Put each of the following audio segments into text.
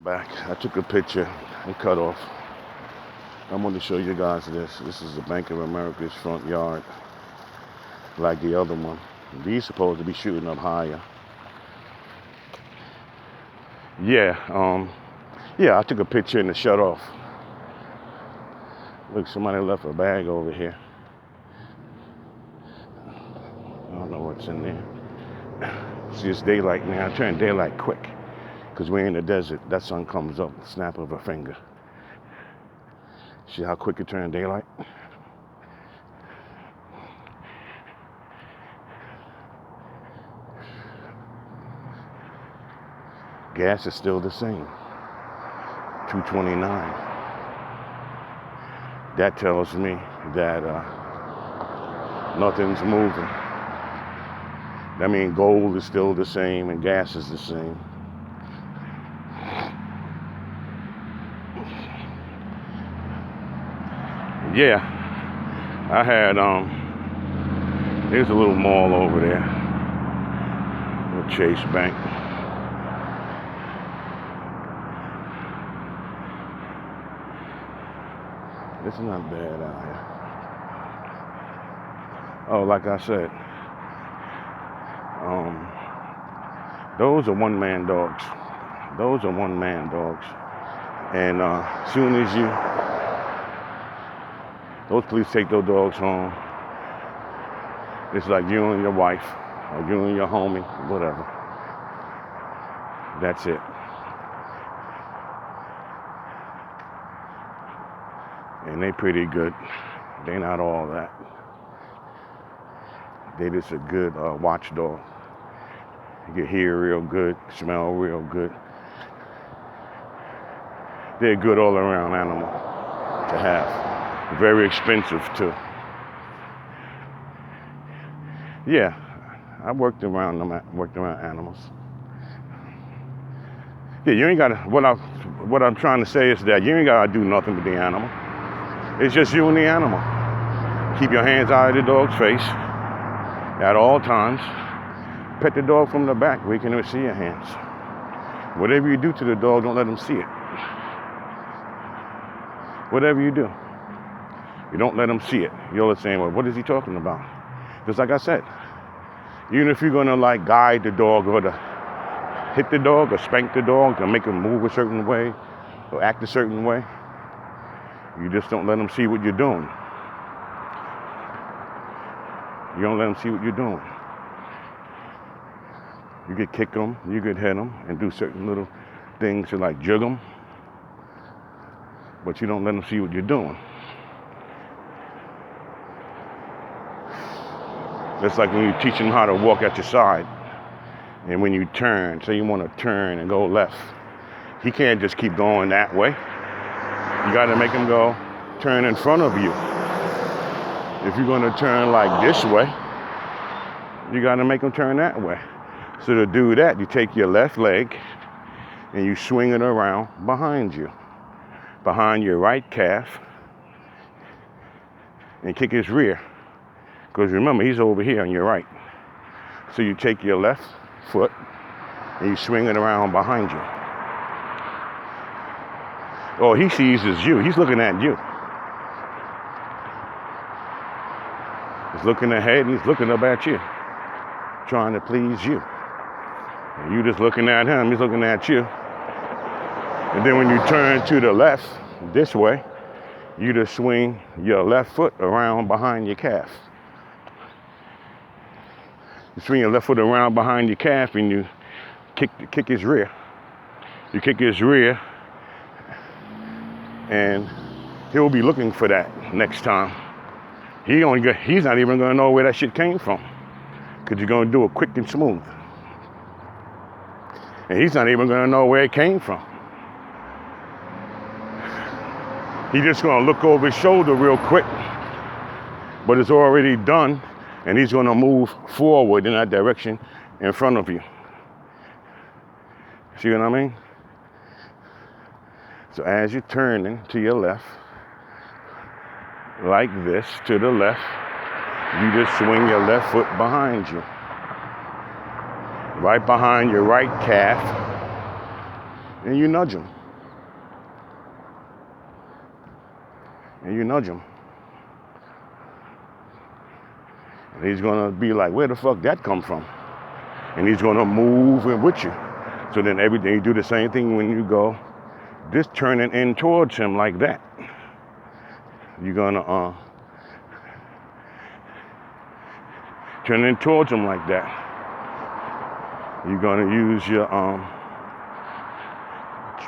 back. I took a picture and cut off. I want to show you guys this. This is the Bank of America's front yard, like the other one. These supposed to be shooting up higher. Yeah, I took a picture and it shut off. Look, somebody left a bag over here. I don't know what's in there. See, it's daylight now. I turn daylight quick because we're in the desert. That sun comes up, snap of a finger. See how quick it turned daylight? Gas is still the same, $2.29. That tells me that nothing's moving. That means gold is still the same and gas is the same. Yeah, I had, there's a little mall over there, with Chase Bank. It's not bad out here. Oh, like I said, those are one-man dogs. Those are one-man dogs. And as soon as those police take those dogs home, it's like you and your wife, or you and your homie, whatever. That's it. And they pretty good. They not all that. They just a good watchdog. You can hear real good, smell real good. They're a good all-around animal to have. Very expensive too. Yeah, I worked around animals. Yeah, you ain't gotta. What I'm trying to say is that you ain't gotta do nothing with the animal. It's just you and the animal. Keep your hands out of the dog's face at all times. Pet the dog from the back where you can never see your hands. Whatever you do to the dog, don't let him see it. Whatever you do, you don't let him see it. You're saying, well, what is he talking about? Just like I said, even if you're gonna like guide the dog or to hit the dog or spank the dog or make him move a certain way or act a certain way, you just don't let them see what you're doing. You don't let them see what you're doing. You could kick them, you could hit them, and do certain little things to like jug them, but you don't let them see what you're doing. That's like when you teach them how to walk at your side, and when you turn, say you want to turn and go left, he can't just keep going that way. You got to make him go turn in front of you. If you're going to turn like this way, you got to make him turn that way. So to do that, you take your left leg and you swing it around behind you, behind your right calf, and kick his rear. Because remember, he's over here on your right. So you take your left foot and you swing it around behind you. All he sees is you. He's looking at you. He's looking ahead and he's looking up at you, trying to please you. And you just looking at him, he's looking at you. And then when you turn to the left, this way, you just swing your left foot around behind your calf. You swing your left foot around behind your calf and you kick his rear. You kick his rear, and he'll be looking for that next time. He's not even gonna know where that shit came from, because you're gonna do it quick and smooth. And he's not even gonna know where it came from. He's just gonna look over his shoulder real quick, but it's already done, and he's gonna move forward in that direction in front of you. See what I mean? So as you're turning to your left, like this, to the left, you just swing your left foot behind you. Right behind your right calf, and you nudge him. and you nudge him. And he's gonna be like, where the fuck that come from? And he's gonna move in with you. So then everything, you do the same thing when you go, just turning in towards him like that. You're gonna turn in towards him like that. You're gonna use your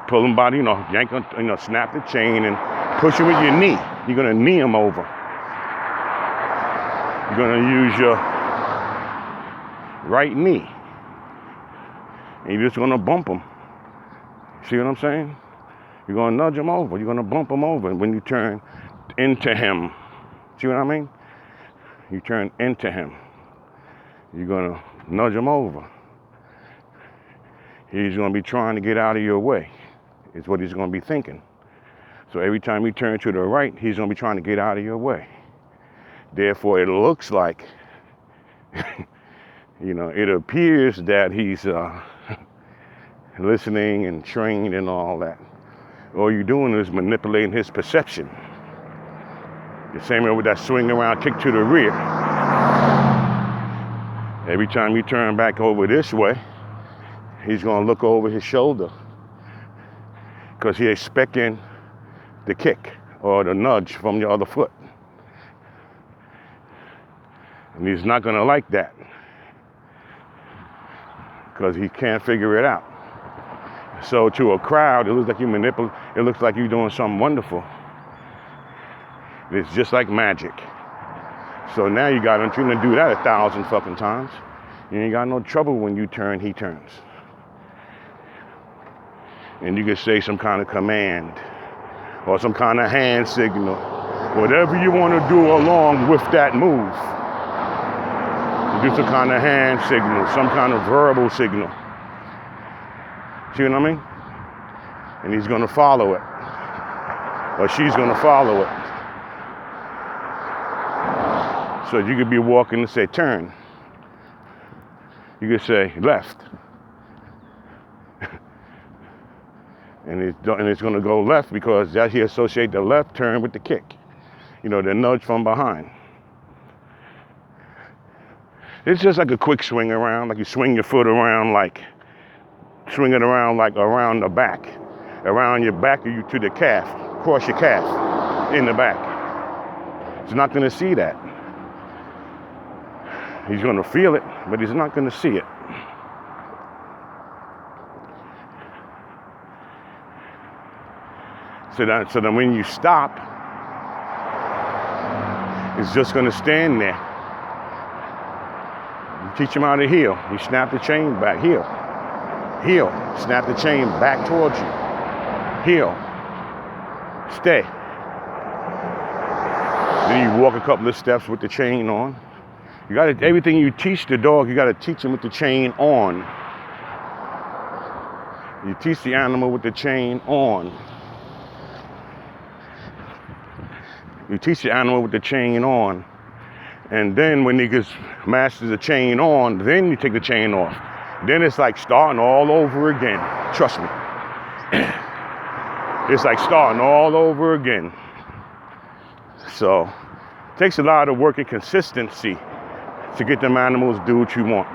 pull him by, yank him, snap the chain and push him with your knee. You're gonna knee him over. You're gonna use your right knee. And you're just gonna bump him. See what I'm saying? You're gonna nudge him over. You're gonna bump him over when you turn into him. See what I mean? You turn into him. You're gonna nudge him over. He's gonna be trying to get out of your way, is what he's gonna be thinking. So every time you turn to the right, he's gonna be trying to get out of your way. Therefore, it looks like, it appears that he's listening and trained and all that. All you're doing is manipulating his perception. The same way with that swing around kick to the rear. Every time you turn back over this way, he's gonna look over his shoulder because he's expecting the kick or the nudge from the other foot. And he's not gonna like that because he can't figure it out. So to a crowd, it looks like it looks like you're doing something wonderful. It's just like magic. So now you got him trying to do that 1,000 fucking times. You ain't got no trouble when you turn, he turns. And you can say some kind of command or some kind of hand signal. Whatever you want to do along with that move. You do some kind of hand signal, some kind of verbal signal. See what I mean? And he's gonna follow it. Or she's gonna follow it. So you could be walking and say, turn. You could say, left. and it's gonna go left because that he associate the left turn with the kick. The nudge from behind. It's just like a quick swing around, like you swing your foot around swing it around like around the back, around your back or you to the calf, cross your calf in the back. He's not going to see that. He's going to feel it, but he's not going to see it. So then when you stop, it's just going to stand there. You teach him how to heel. You snap the chain back, heel. Heel, snap the chain back towards you. Heel, stay. Then you walk a couple of steps with the chain on. Everything you teach the dog, you gotta teach him with the chain on. You teach the animal with the chain on. You teach the animal with the chain on. And then when he masters the chain on, then you take the chain off. Then it's like starting all over again. Trust me. It's like starting all over again. So it takes a lot of work and consistency to get them animals to do what you want.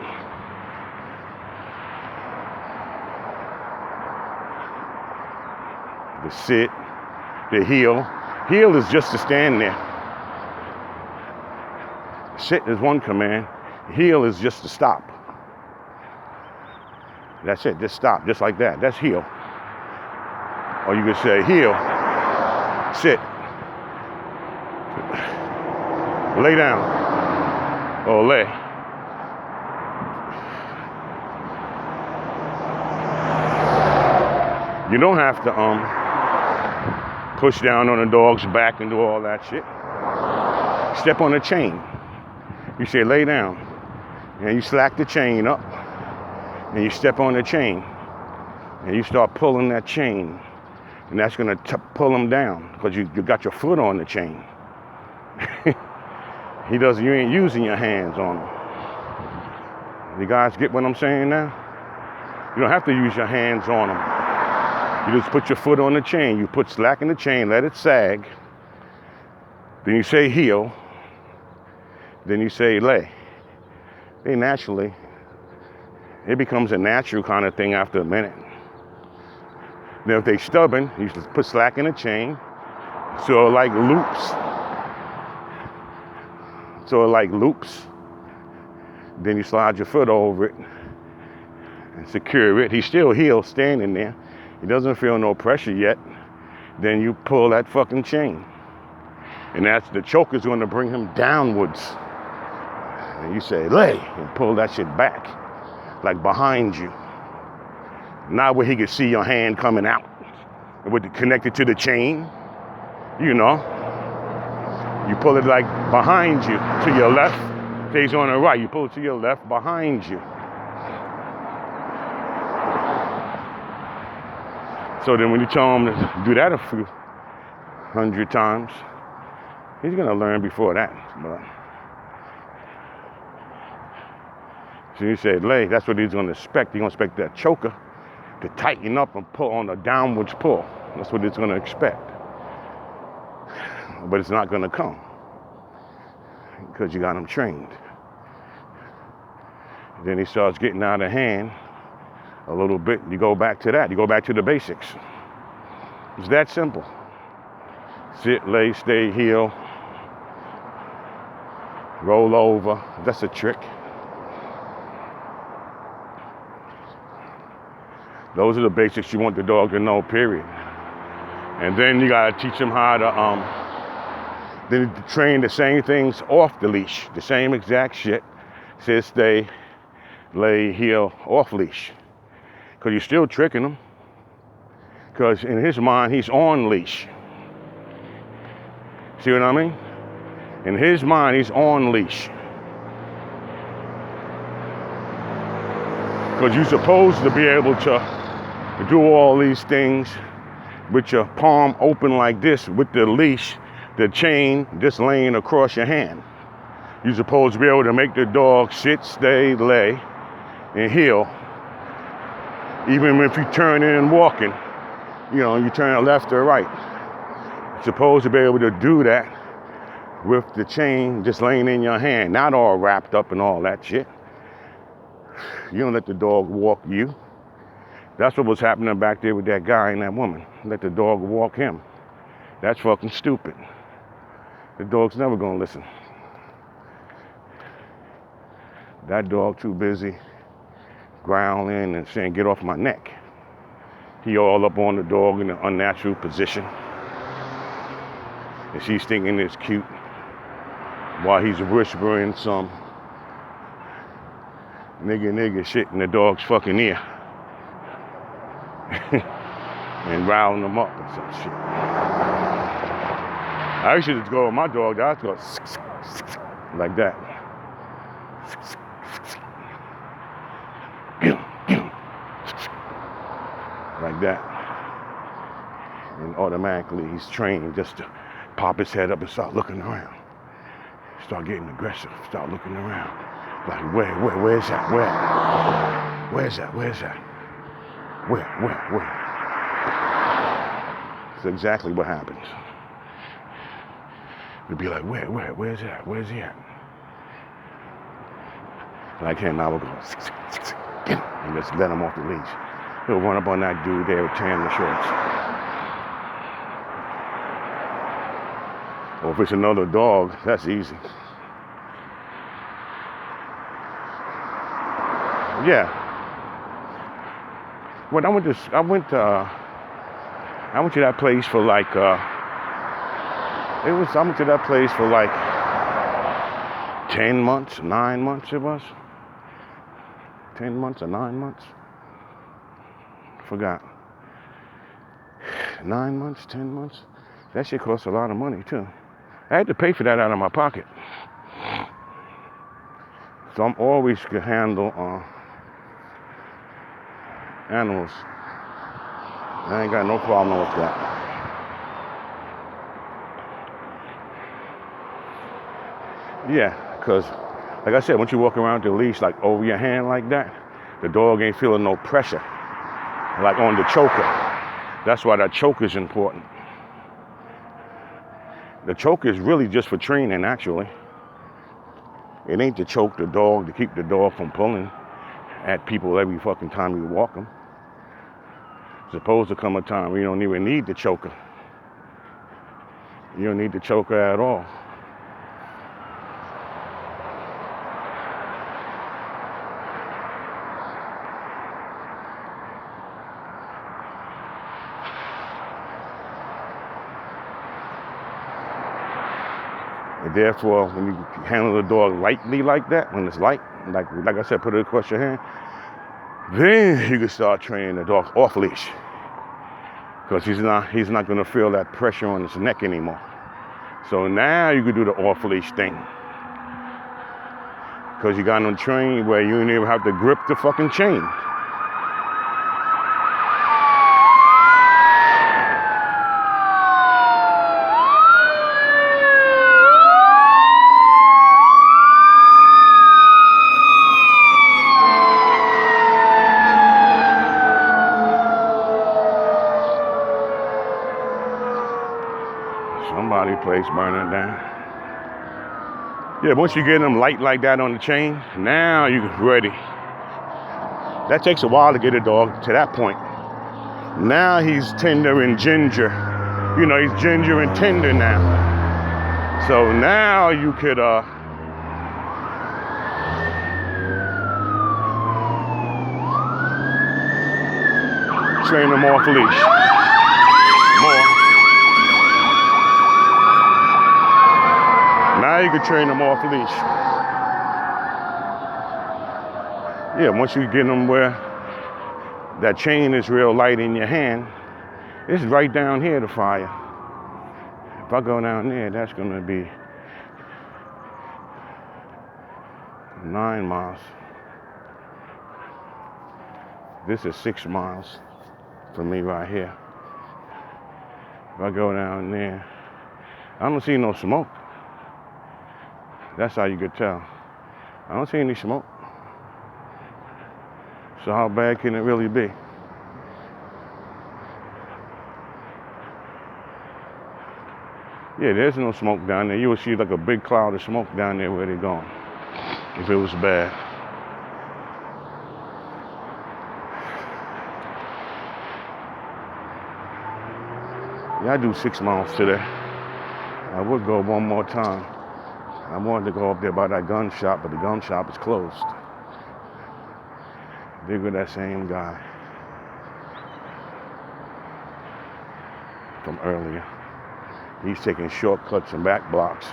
The sit, the heel. Heel is just to stand there. Sit is one command. Heel is just to stop. That's it, just stop, just like that. That's heel. Or you could say heel, sit, lay down, or lay. You don't have to push down on the dog's back and do all that shit. Step on the chain. You say lay down, and you slack the chain up. And you step on the chain, and you start pulling that chain, and that's gonna pull him down because you got your foot on the chain. You ain't using your hands on him. You guys get what I'm saying now? You don't have to use your hands on him. You just put your foot on the chain. You put slack in the chain, let it sag, Then you say heel. Then you say lay. They naturally, it becomes a natural kind of thing after a minute. Now if they stubborn, you just put slack in the chain. So like loops. Then you slide your foot over it and secure it. He's still heel standing there. He doesn't feel no pressure yet. Then you pull that fucking chain. And that's the choker's gonna bring him downwards. And you say, lay, and pull that shit back, like behind you. Not where he can see your hand coming out, with it connected to the chain, you know. You pull it like behind you, to your left, stays on the right. You pull it to your left, behind you. So then when you tell him to do that a few 100 times, he's gonna learn before that. But so you say lay, that's what he's gonna expect. He's gonna expect that choker to tighten up and pull on a downwards pull. That's what he's gonna expect. But it's not gonna come because you got him trained. Then he starts getting out of hand a little bit. You go back to that. You go back to the basics. It's that simple. Sit, lay, stay, heel, roll over. That's a trick. Those are the basics you want the dog to know, period. And then you gotta teach him how to then train the same things off the leash. The same exact shit. Sit, stay, lay, heel, off leash. Because you're still tricking him. Because in his mind, he's on leash. See what I mean? In his mind, he's on leash. Because you're supposed to be able to do all these things with your palm open like this, with the leash, the chain just laying across your hand. You're supposed to be able to make the dog sit, stay, lay, and heel. Even if you turn in and walking, you know, you turn left or right. You're supposed to be able to do that with the chain just laying in your hand, not all wrapped up and all that shit. You don't let the dog walk you. That's what was happening back there with that guy and that woman. Let the dog walk him. That's fucking stupid. The dog's never gonna listen. That dog too busy growling and saying, get off my neck. He all up on the dog in an unnatural position. And she's thinking it's cute while he's whispering some nigga shit in the dog's fucking ear. And riling them up and some shit. I used to just go with my dog, I was go like that. Like that. And automatically he's trained just to pop his head up and start looking around. Start getting aggressive, start looking around. Like, where's that? Where's that? Where? That's exactly what happens. You'd be like, where's that? Where's he at? Like him, I would go, and just let him off the leash. He'll run up on that dude there tearing the shorts. Or if it's another dog, that's easy. Yeah. When I went to that place for like I went to that place for like 10 months, 9 months it was. 10 months or 9 months. Forgot. 9 months, 10 months. That shit costs a lot of money too. I had to pay for that out of my pocket. So I'm always can handle animals. I ain't got no problem with that. Yeah, because like I said, once you walk around the leash like over your hand like that, the dog ain't feeling no pressure. Like on the choker. That's why that choker is important. The choke is really just for training, actually. It ain't to choke the dog, to keep the dog from pulling at people every fucking time you walk them. Supposed to come a time where you don't even need the choker. You don't need the choker at all. And therefore, when you handle the dog lightly like that, when it's light, like I said, put it across your hand, then you can start training the dog off leash. Because he's not going to feel that pressure on his neck anymore. So now you can do the off leash thing. Because you got him trained where you don't even have to grip the fucking chain. Somebody place burning down. Yeah, once you get them light like that on the chain, now you're ready. That takes a while to get a dog to that point. Now he's tender and ginger. You know, he's ginger and tender now. So now you could train him off leash. More. Now you can train them off leash. Yeah, once you get them where that chain is real light in your hand, it's right down here, the fire. If I go down there, that's gonna be 9 miles. This is 6 miles for me right here. If I go down there, I don't see no smoke. That's how you could tell. I don't see any smoke. So how bad can it really be? Yeah, there's no smoke down there. You would see like a big cloud of smoke down there where they're going, if it was bad. Yeah, I do 6 miles today. I would go one more time. I wanted to go up there by that gun shop, but the gun shop is closed. There go that same guy from earlier. He's taking shortcuts and back blocks.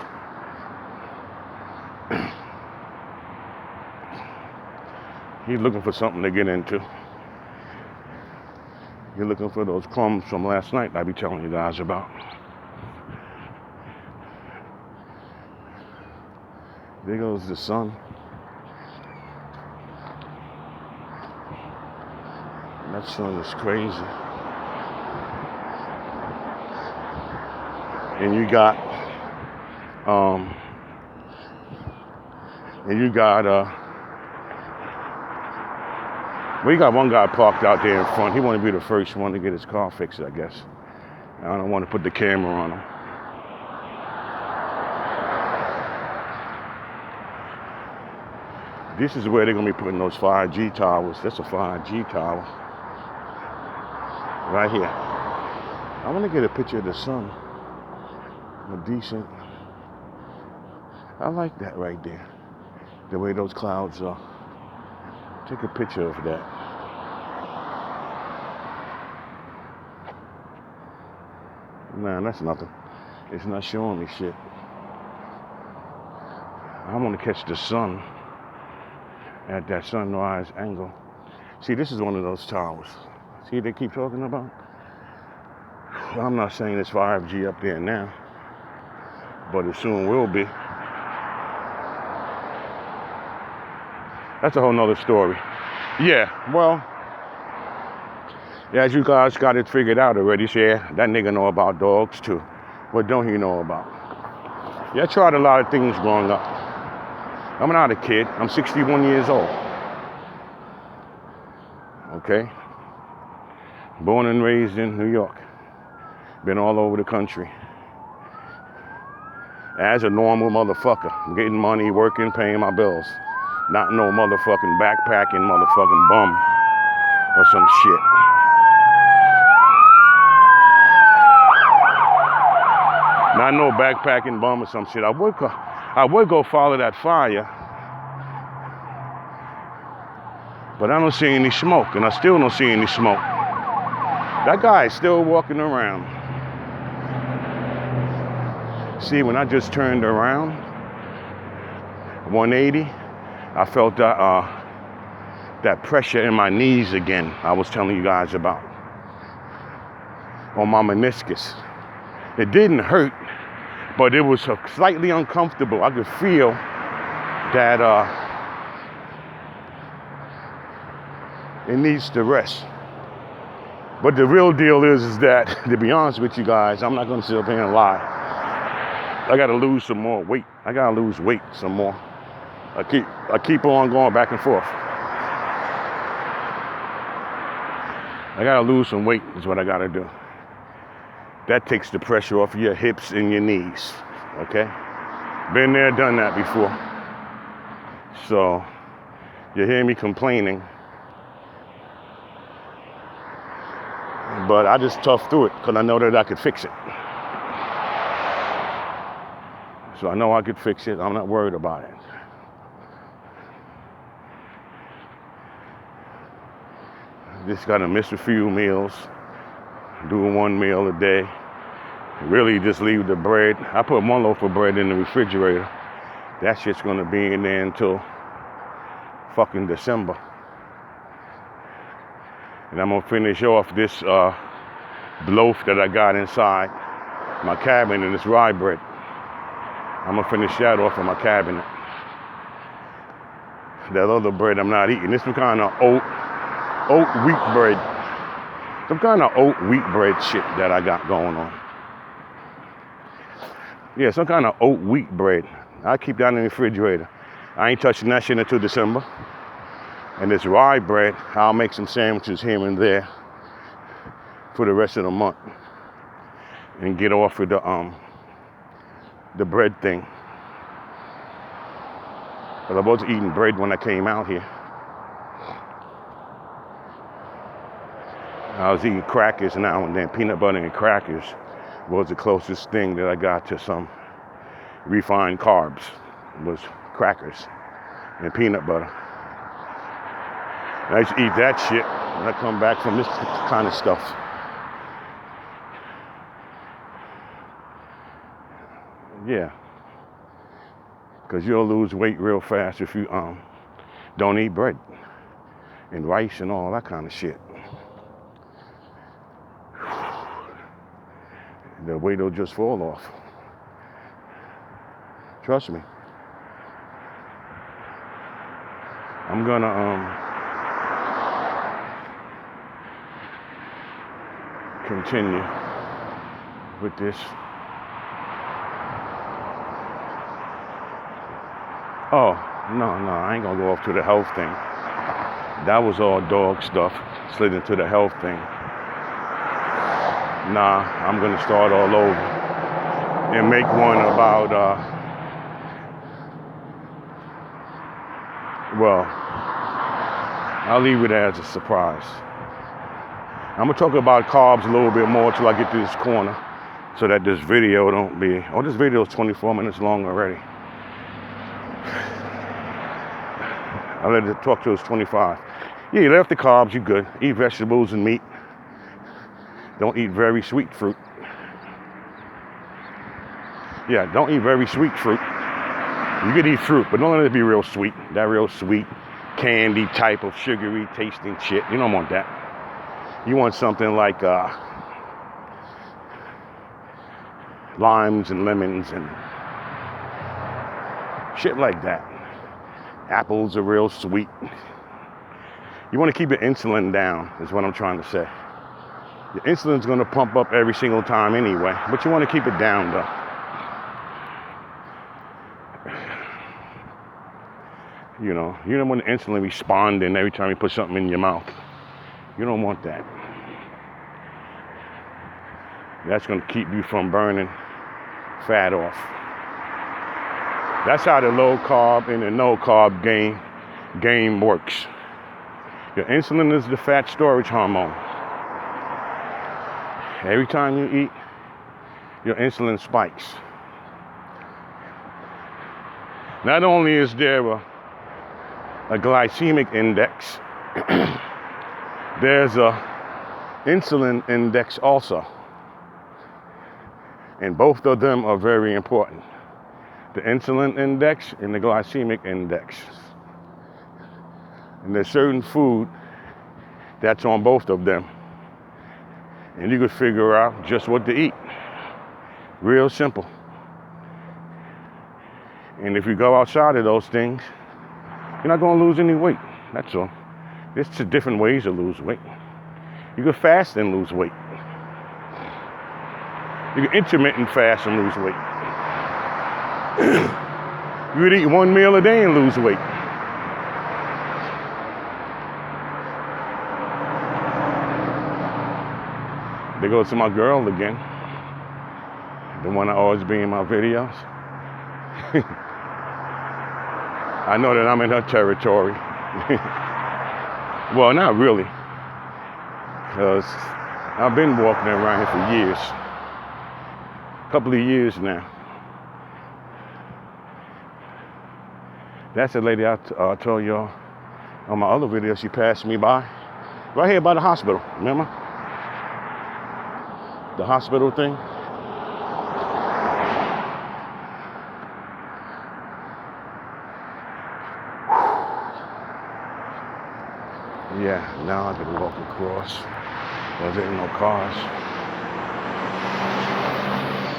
He's looking for something to get into. You're looking for those crumbs from last night I be telling you guys about. There goes the sun. That sun is crazy. And you got we got one guy parked out there in front. He wanted to be the first one to get his car fixed, I guess. I don't want to put the camera on him. This is where they're going to be putting those 5G towers. That's a 5G tower. Right here. I want to get a picture of the sun. A decent. I like that right there. The way those clouds are. Take a picture of that. Man, that's nothing. It's not showing me shit. I want to catch the sun at that sunrise angle. See, this is one of those towers. See what they keep talking about? I'm not saying it's 5G up there now, but it soon will be. That's a whole nother story. Yeah, well, as you guys got it figured out already, yeah, that nigga know about dogs too. What don't he know about? Yeah, I tried a lot of things growing up. I'm not a kid. I'm 61 years old. Okay? Born and raised in New York. Been all over the country. as a normal motherfucker. I'm getting money, working, paying my bills. Not no motherfucking backpacking motherfucking bum or some shit. Not no backpacking bum or some shit. I would go follow that fire, but I don't see any smoke, and I still don't see any smoke. That guy is still walking around. See, when I just turned around, 180, I felt that pressure in my knees again I was telling you guys about, on my meniscus. It didn't hurt, but it was slightly uncomfortable. I could feel that it needs to rest. But the real deal is that, to be honest with you guys, I'm not going to sit up here and lie. I got to lose some more weight. I got to lose weight some more. I keep on going back and forth. I got to lose some weight is what I got to do. That takes the pressure off of your hips and your knees, okay? Been there, done that before. So, you hear me complaining, but I just tough through it because I know that I could fix it. So I know I could fix it. I'm not worried about it. Just gotta miss a few meals. Do one meal a day. Really just leave the bread. I put one loaf of bread in the refrigerator. That shit's gonna be in there until fucking December. And I'm gonna finish off this loaf that I got inside my cabinet, and this rye bread. I'm gonna finish that off in my cabinet. That other bread I'm not eating. This some kind of oat wheat bread. Some kind of oat wheat bread shit that I got going on. Yeah, some kind of oat wheat bread. I keep that in the refrigerator. I ain't touching that shit until December. And this rye bread, I'll make some sandwiches here and there for the rest of the month. And get off with the bread thing. Because I was eating bread when I came out here. I was eating crackers now and then. Peanut butter and crackers was the closest thing that I got to some refined carbs. Was crackers and peanut butter. And I used to eat that shit when I come back from this kind of stuff. Yeah. Because you'll lose weight real fast if you don't eat bread and rice and all that kind of shit. The weight will just fall off. Trust me. I'm gonna continue with this. Oh, no, I ain't gonna go off to the health thing. That was all dog stuff. Slid into the health thing. Nah, I'm gonna start all over and make one about, well, I'll leave it as a surprise. I'm gonna talk about carbs a little bit more till I get to this corner so that this video don't be, oh, this video is 24 minutes long already. I let it talk to us 25. Yeah, you left the carbs, you good. Eat vegetables and meat. Don't eat very sweet fruit. Yeah, don't eat very sweet fruit. You could eat fruit, but don't let it be real sweet. That real sweet, candy type of sugary tasting shit. You don't want that. You want something like limes and lemons and shit like that. Apples are real sweet. You want to keep your insulin down, is what I'm trying to say. Your insulin's going to pump up every single time anyway, but you want to keep it down though. You know, you don't want the insulin responding every time you put something in your mouth. You don't want that. That's going to keep you from burning fat off. That's how the low carb and the no carb game works. Your insulin is the fat storage hormone. Every time you eat, your insulin spikes. Not only is there a glycemic index, there's a insulin index also. And both of them are very important. The insulin index and the glycemic index. And there's certain food that's on both of them. And you could figure out just what to eat. Real simple. And if you go outside of those things, you're not going to lose any weight. That's all. There's two different ways to lose weight. You can fast and lose weight. You can intermittent fast and lose weight. You could eat one meal a day and lose weight. There goes to my girl again. The one I always be in my videos. I know that I'm in her territory. Well, not really. Because I've been walking around here for years. A couple of years now. That's the lady I told y'all on my other video. She passed me by. Right here by the hospital. Remember? The hospital thing. Yeah, now I can walk across. Well, there ain't no cars.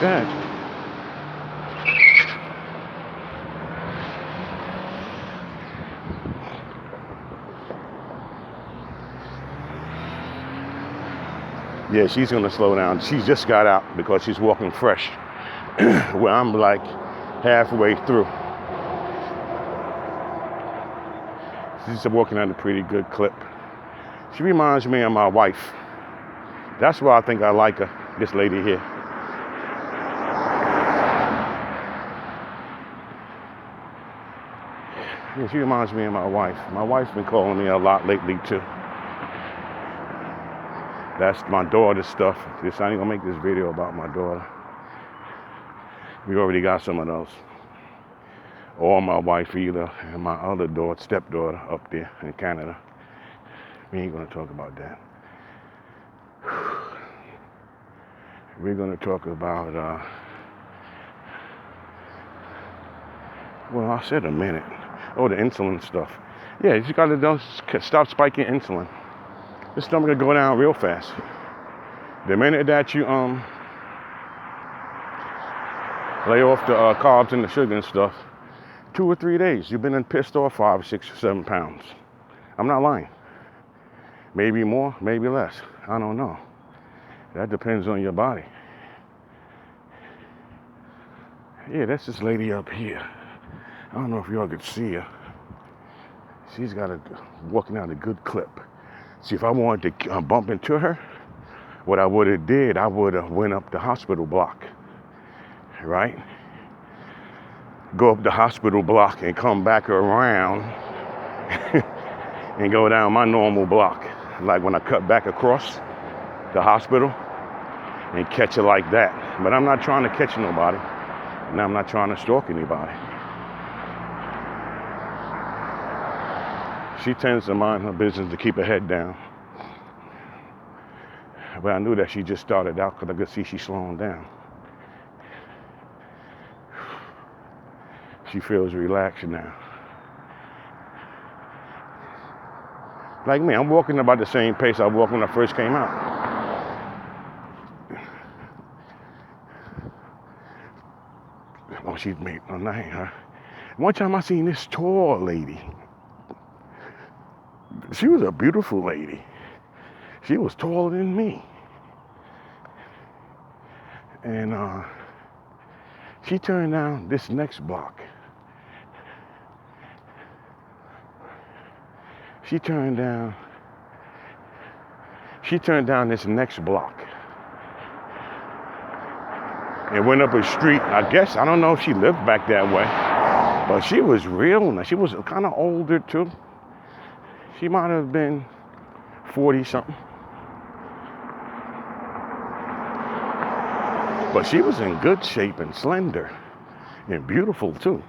Dad. Yeah, she's gonna slow down. She just got out because she's walking fresh. Where I'm like halfway through. She's walking at a pretty good clip. She reminds me of my wife. That's why I think I like her, this lady here. Yeah, she reminds me of my wife. My wife's been calling me a lot lately too. That's my daughter's stuff. I ain't gonna make this video about my daughter. We already got some of those. Or my wife either, and my other daughter, stepdaughter up there in Canada. We ain't gonna talk about that. We're gonna talk about, well, I said a minute. Oh, the insulin stuff. Yeah, you just gotta stop spiking insulin. The stomach will go down real fast. The minute that you lay off the carbs and the sugar and stuff, 2 or 3 days, you've been pissed off 5, 6, or 7 pounds. I'm not lying. Maybe more, maybe less. I don't know. That depends on your body. Yeah, that's this lady up here. I don't know if y'all could see her. She's got walking out a good clip. See, if I wanted to bump into her, what I would have did, I would have went up the hospital block, right? Go up the hospital block and come back around and go down my normal block. Like when I cut back across the hospital and catch it like that. But I'm not trying to catch nobody. And I'm not trying to stalk anybody. She tends to mind her business to keep her head down. But I knew that she just started out because I could see she's slowing down. She feels relaxed now. Like me, I'm walking about the same pace I walked when I first came out. Oh, she's made a night, huh? One time I seen this tall lady. She was a beautiful lady. She was taller than me. And she turned down this next block. She turned down this next block and went up a street. I guess, I don't know if she lived back that way. But she was real nice. She was kind of older too. She might have been 40 something. But she was in good shape and slender and beautiful too.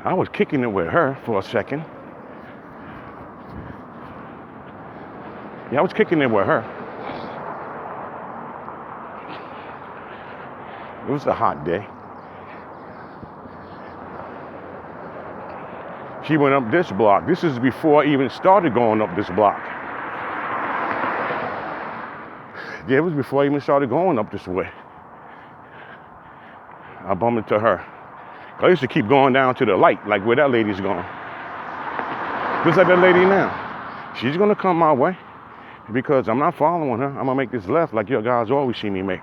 I was kicking it with her for a second. Yeah, I was kicking it with her. It was a hot day. She went up this block. This is before I even started going up this block. Yeah, it was before I even started going up this way. I bumped into her. I used to keep going down to the light, like where that lady's going. Just like that lady now. She's gonna come my way because I'm not following her. I'm gonna make this left like your guys always see me make.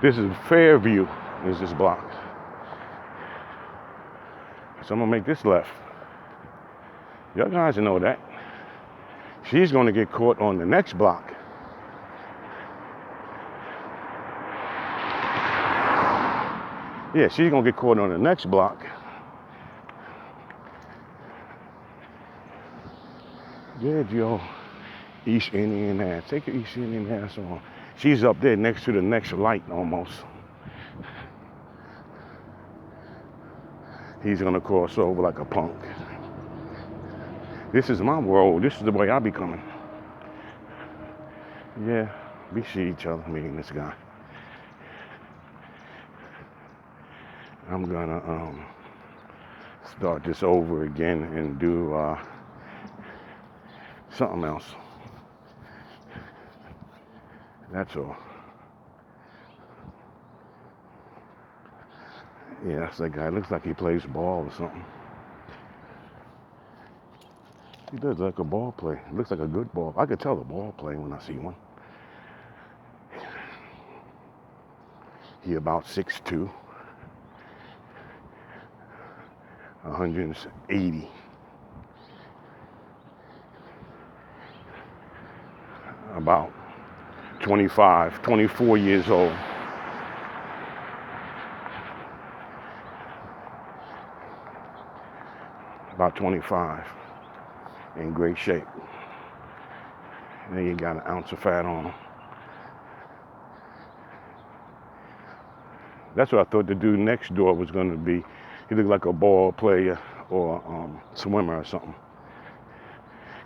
This is Fairview, is this block. So I'm gonna make this left. Your guys know that. She's gonna get caught on the next block. Yeah, she's gonna get caught on the next block. Yeah, Joe. East Indian ass. Take your East Indian ass on. She's up there next to the next light almost. He's gonna cross over like a punk. This is my world. This is the way I be coming. Yeah, we see each other, me and this guy. I'm gonna start this over again and do something else. That's all. Yeah, that's that guy. Looks like he plays ball or something. He does like a ball play. Looks like a good ball. I could tell the ball play when I see one. He about 6'2". 180. About 25, 24 years old. About 25. In great shape. And then you got an ounce of fat on him. That's what I thought the dude next door was going to be. He looked like a ball player or swimmer or something.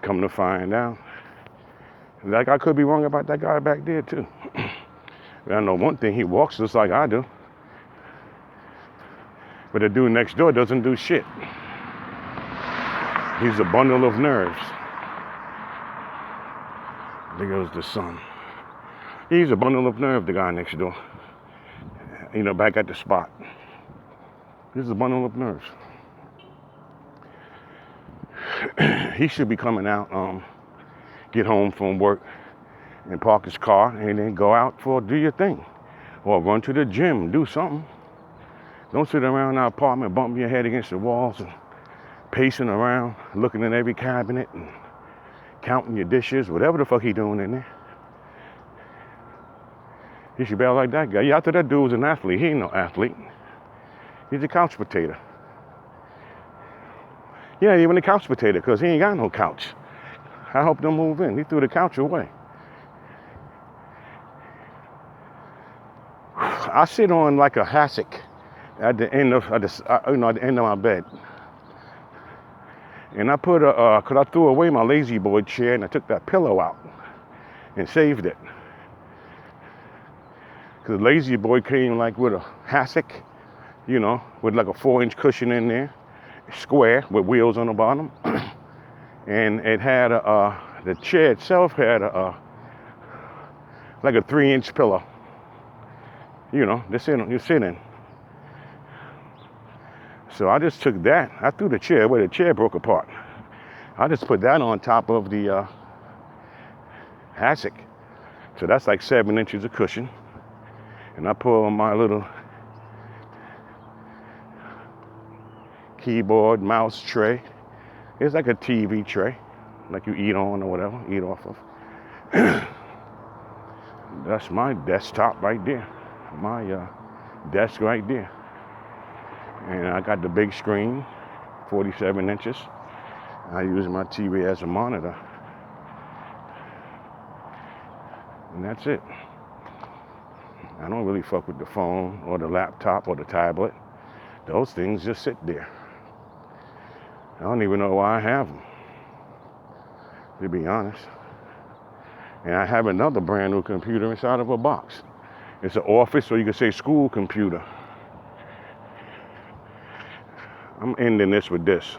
Come to find out, like I could be wrong about that guy back there too. But I know one thing, he walks just like I do. But the dude next door doesn't do shit. He's a bundle of nerves. There goes the sun. He's a bundle of nerve, the guy next door. You know, back at the spot. This is a bundle of nerves. He should be coming out, get home from work and park his car and then go out do your thing. Or run to the gym, do something. Don't sit around our apartment bumping your head against the walls and pacing around, looking in every cabinet and counting your dishes, whatever the fuck he doing in there. He should be out like that guy. Yeah, I thought that dude was an athlete. He ain't no athlete. He's a couch potato. He ain't even a couch potato because he ain't got no couch. I helped him move in. He threw the couch away. I sit on like a hassock at the end of the end of my bed. And I put cause I threw away my lazy boy chair and I took that pillow out and saved it. Cause lazy boy came like with a hassock, you know, with like a 4-inch cushion in there, square with wheels on the bottom. And it had the chair itself had like a 3-inch pillow. You know, you sit in. So I just took that. I threw the chair where the chair broke apart. I just put that on top of the hassock. So that's like 7 inches of cushion. And I put on my little keyboard, mouse tray. It's like a TV tray, like you eat on or whatever, eat off of. That's my desktop right there. My desk right there. And I got the big screen, 47 inches. I use my TV as a monitor. And that's it. I don't really fuck with the phone or the laptop or the tablet. Those things just sit there. I don't even know why I have them, to be honest. And I have another brand new computer inside of a box. It's an office, or you could say school computer. I'm ending this with this.